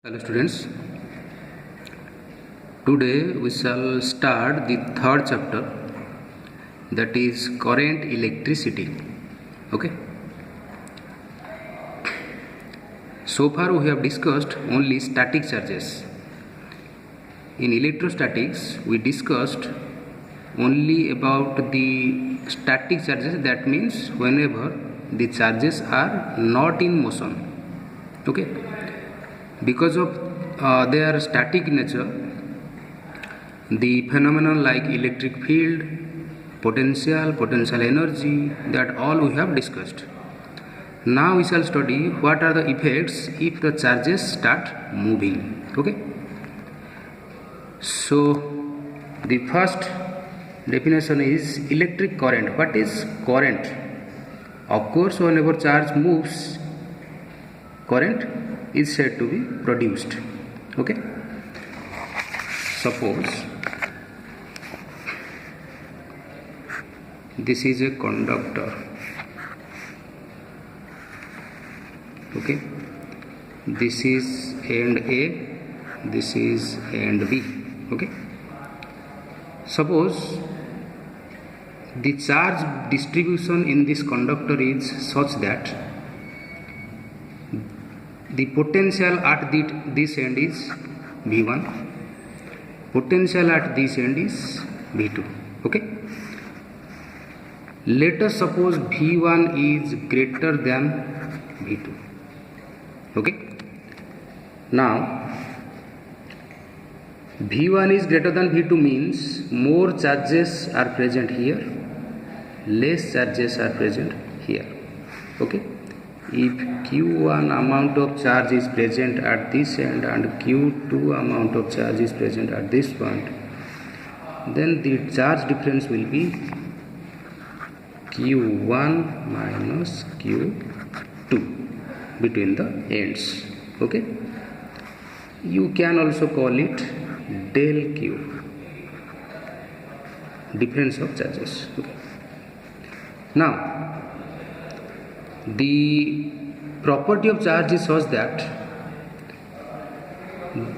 Hello students, today we shall start the third chapter, that is current electricity. Okay. So far we have discussed only static charges. In electrostatics we discussed only about the static charges, that means whenever the charges are not in motion. Okay. Because of their static nature, the phenomenon like electric field, potential energy, that all we have discussed. Now we shall study what are the effects if the charges start moving. Okay. So the first definition is electric current. What is current? Of course, whenever charge moves, current is said to be produced. Okay. Suppose this is a conductor. Okay. This is end A, this is end B. Okay. Suppose the charge distribution in this conductor is such that the potential at this end is V1, potential at this end is V2. Okay. Let us suppose V1 is greater than V2. Okay. Now V1 is greater than V2 means more charges are present here, less charges are present here. Okay. If Q1 amount of charge is present at this end and Q2 amount of charge is present at this point, then the charge difference will be Q1 minus Q2 between the ends. Okay. You can also call it del Q, difference of charges. Okay. Now the property of charge is such that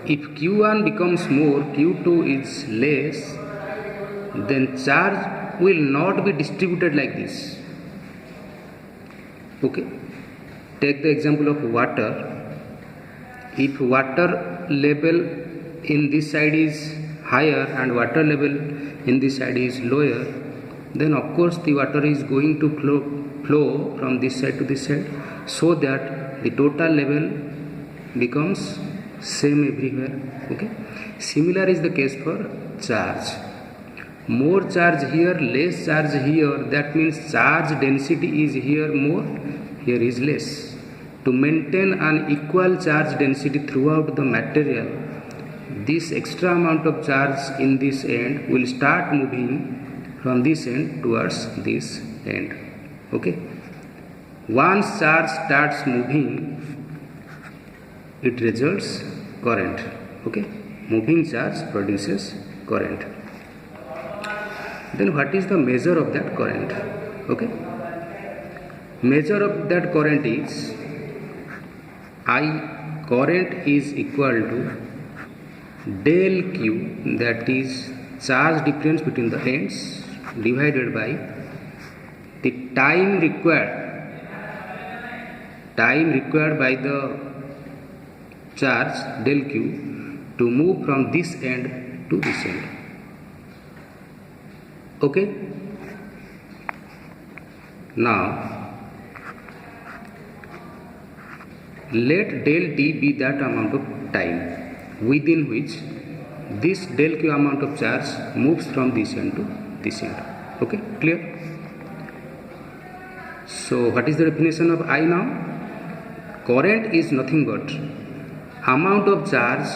if Q1 becomes more, Q2 is less, then charge will not be distributed like this. Okay. Take the example of water. If water level in this side is higher and water level in this side is lower, then of course the water is going to flow from this side to this side, so that the total level becomes same everywhere. Okay. Similar is the case for charge. More charge here, less charge here, that means charge density is here more, here is less. To maintain an equal charge density throughout the material, this extra amount of charge in this end will start moving from this end towards this end. Okay. Once charge starts moving, it results current. Okay. Moving charge produces current. Then what is the measure of that current? Okay. Measure of that current is I current is equal to del Q, that is charge difference between the ends, divided by the time required by the charge del Q to move from this end to this end. Okay. Now let del T be that amount of time within which this del Q amount of charge moves from this end to this end. Okay, clear? So what is the definition of I now? Current is nothing but amount of charge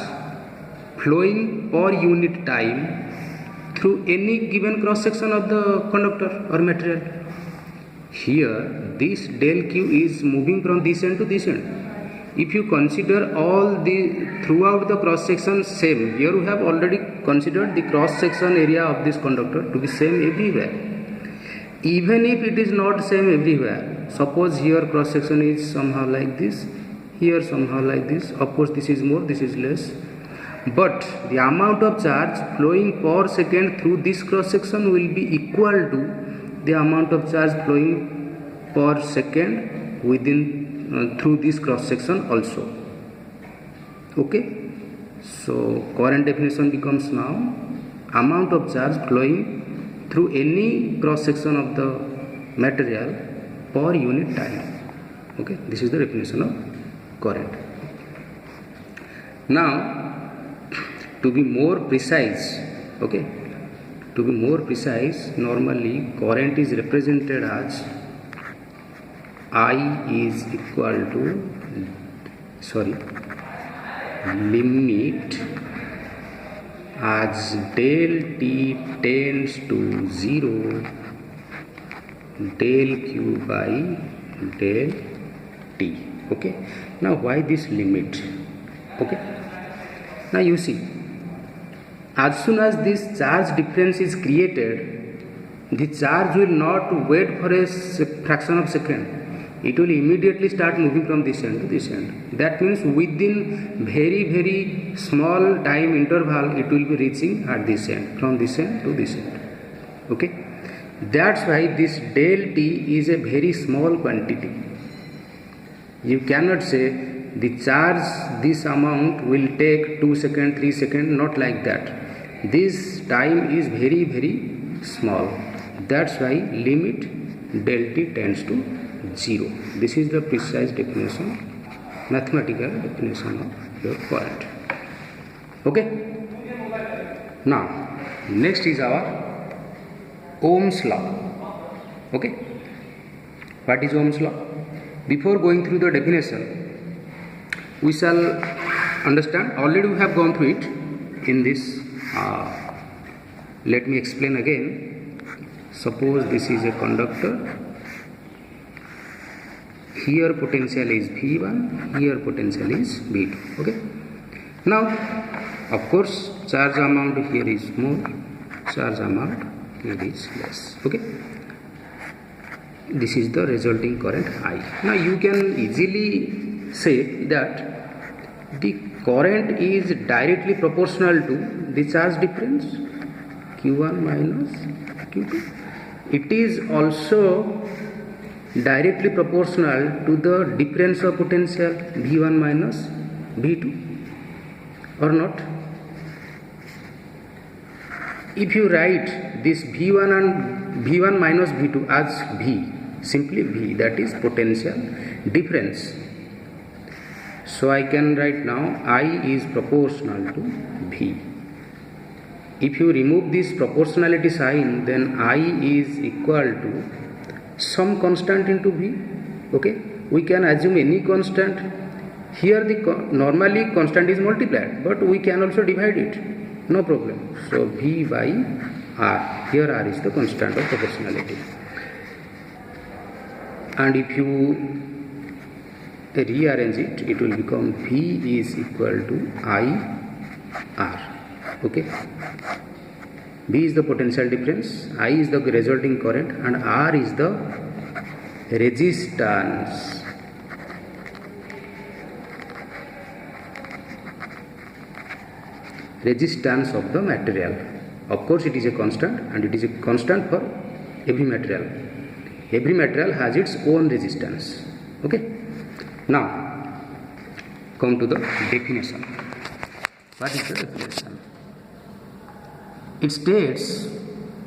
flowing per unit time through any given cross section of the conductor or material. Here this del Q is moving from this end to this end. If you consider all the throughout the cross section same, here we have already considered the cross section area of this conductor to be same everywhere. Even if it is not same everywhere, suppose here cross section is somehow like this, here somehow like this. Of course this is more, this is less, but the amount of charge flowing per second through this cross section will be equal to the amount of charge flowing per second within through this cross section also. Okay, so current definition becomes now amount of charge flowing through any cross section of the material per unit time. Okay, this is the definition of current. Now to be more precise, okay, to be more precise, normally current is represented as I is equal to limit as del t tends to 0 del q by del t. Okay, now why this limit? Okay, now you see, as soon as this charge difference is created, the charge will not wait for a fraction of second. It will immediately start moving from this end to this end. That means within very small time interval it will be reaching at this end, from this end to this end. Okay, that's why this del t is a very small quantity. You cannot say the charge this amount will take 2 seconds, 3 seconds, not like that. This time is very small. That's why limit del t tends to 0. This is the precise definition, mathematical definition of your current. Okay. Now next is our Ohm's law. Okay. What is Ohm's law? Before going through the definition, we shall understand. Already we have gone through it in this. Let me explain again. Suppose this is a conductor. Here potential is V1, here potential is V2. Okay. Now, of course, charge amount here is more, charge amount here is less. Okay. This is the resulting current I. Now you can easily say that the current is directly proportional to the charge difference Q1 minus Q2. It is also directly proportional to the difference of potential V1 minus V2, or not? If you write this V1 and V1 minus V2 as V, simply V, that is potential difference. So I can write now I is proportional to V. If you remove this proportionality sign, then I is equal to some constant into V. Okay, we can assume any constant. Here the normally constant is multiplied, but we can also divide it, no problem. So V by R, here R is the constant of proportionality. And if you rearrange it, it will become V is equal to I R. Okay, V is the potential difference, I is the resulting current, and R is the resistance. Resistance of the material. Of course, it is a constant, and it is a constant for every material. Every material has its own resistance. Okay. Now, come to the definition. What is the definition? It states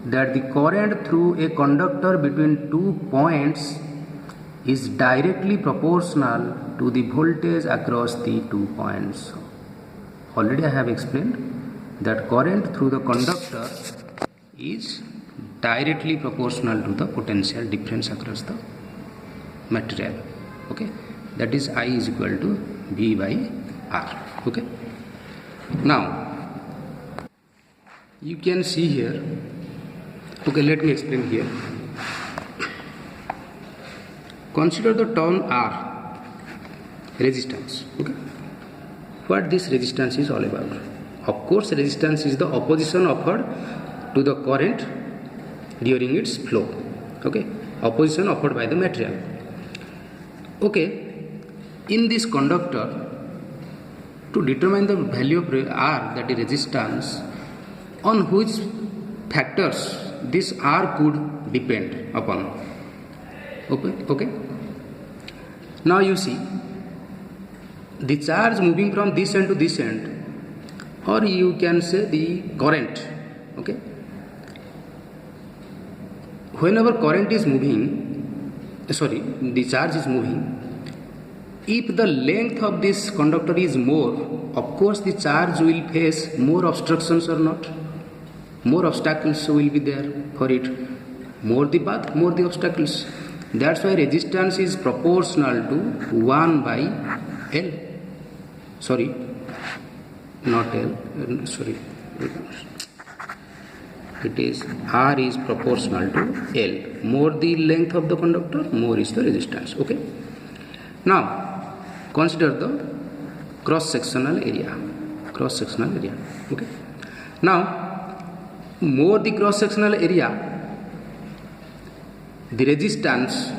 that the current through a conductor between 2 points is directly proportional to the voltage across the 2 points. Already I have explained that current through the conductor is directly proportional to the potential difference across the material. Okay, that is I is equal to V by R. Okay. Now you can see here. Okay, let me explain here. Consider the term R, resistance. Okay, what this resistance is all about? Of course, resistance is the opposition offered to the current during its flow. Okay, opposition offered by the material. Okay, in this conductor, to determine the value of R, that is resistance, on which factors this R could depend upon. Okay? Now you see, the charge moving from this end to this end, or you can say the current. Okay? Whenever current is moving, the charge is moving, if the length of this conductor is more, of course the charge will face more obstructions or not. More obstacles will be there for it. More the path, more the obstacles. That's why resistance is proportional to 1 by L. Sorry, not L. Sorry. It is R is proportional to L. More the length of the conductor, more is the resistance. Okay. Now consider the cross-sectional area. Okay. Now, more the cross-sectional area, the resistance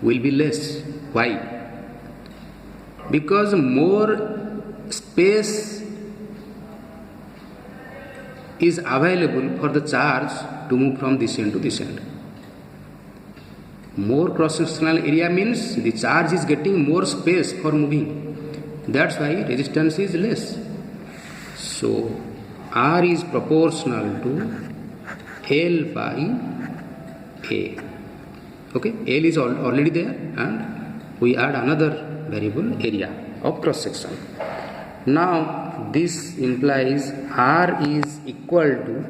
will be less. Why? Because more space is available for the charge to move from this end to this end. More cross-sectional area means the charge is getting more space for moving. That's why resistance is less. So R is proportional to L by A. Okay, L is already there, and we add another variable, area of cross-section. Now this implies R is equal to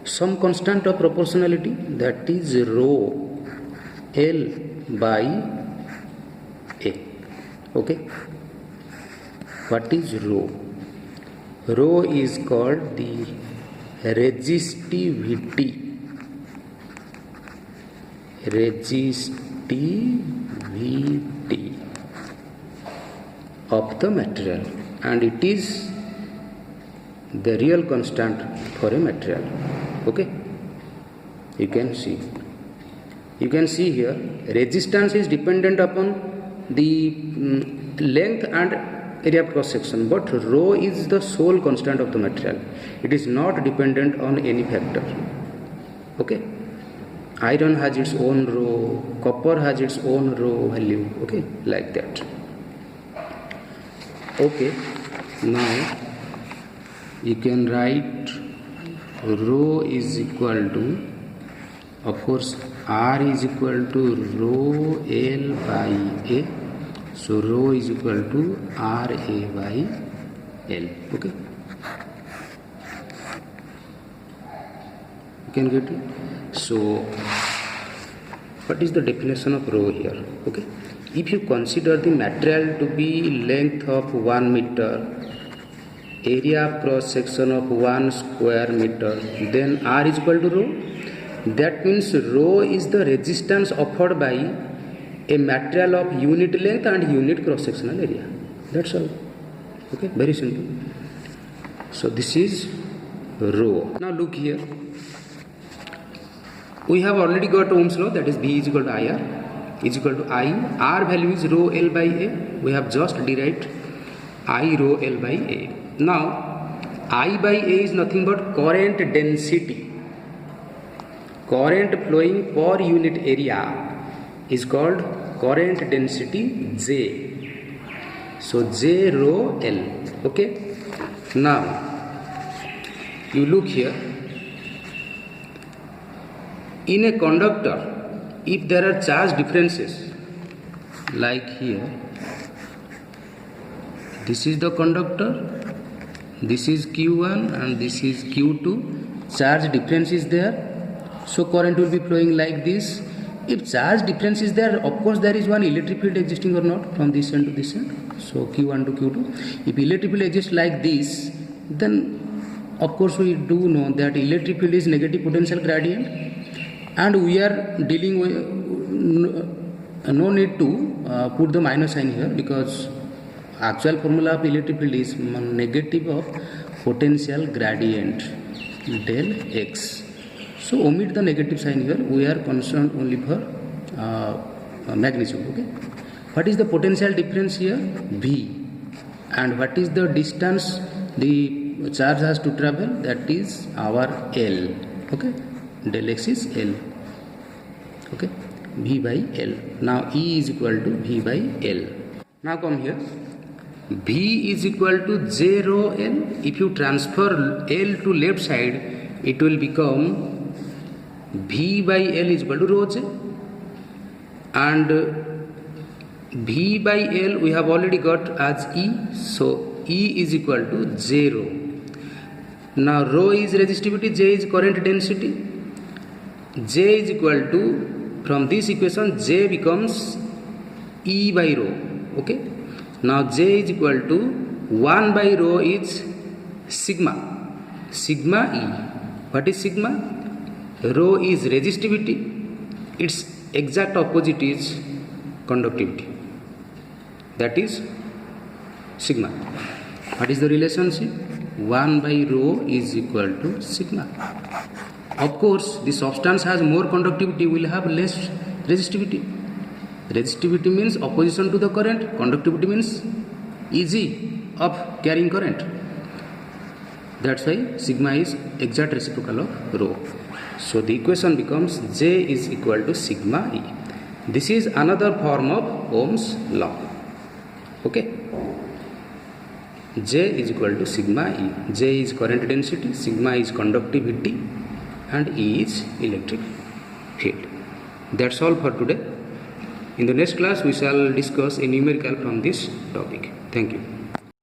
some constant of proportionality, that is rho L by A. Okay. What is rho? Rho is called the resistivity of the material, and it is the real constant for a material. Okay, you can see here resistance is dependent upon the length and area of cross section, but rho is the sole constant of the material. It is not dependent on any factor. Okay, iron has its own rho, copper has its own rho value. Okay, like that. Okay, now you can write rho is equal to, of course, R is equal to rho L by A. So rho is equal to RA by L. Okay, you can get it. So what is the definition of rho here? Okay, if you consider the material to be length of 1 meter, area of cross section of 1 square meter, then R is equal to rho. That means rho is the resistance offered by a material of unit length and unit cross sectional area. That's all. Okay, very simple. So this is rho. Now look here. We have already got Ohm's law, that is V is equal to IR is equal to I. R value is rho L by A. We have just derived I rho L by A. Now I by A is nothing but current density. Current flowing per unit area is called current density J. So J rho L. Okay. Now you look here. In a conductor, if there are charge differences, like here, this is the conductor, this is Q1 and this is Q2. Charge difference is there. So current will be flowing like this. If charge difference is there, of course there is one electric field existing or not from this end to this end. So Q1 to Q2. If electric field exists like this, then of course we do know that electric field is negative potential gradient, and we are dealing with no need to put the minus sign here, because actual formula of electric field is negative of potential gradient del X. So omit the negative sign here. We are concerned only for magnitude. Okay. What is the potential difference here? V. And what is the distance the charge has to travel? That is our L. Okay, del x is L. Okay, V by L. Now E is equal to V by L. Now come here. V is equal to J rho L. If you transfer L to left side, it will become V by L is equal to rho J. And V by L we have already got as E. So E is equal to J rho. Now rho is resistivity, J is current density. J is equal to, from this equation J becomes E by rho. Okay. Now J is equal to 1 by rho is sigma. Sigma E. What is sigma? Rho is resistivity. Its exact opposite is conductivity. That is sigma. What is the relationship? 1 by rho is equal to sigma. Of course, the substance has more conductivity, will have less resistivity. Resistivity means opposition to the current. Conductivity means easy of carrying current. That's why sigma is exact reciprocal of rho. So the equation becomes J is equal to sigma E. This is another form of Ohm's law. Okay. J is equal to sigma E. J is current density, sigma is conductivity, and E is electric field. That's all for today. In the next class, we shall discuss a numerical from this topic. Thank you.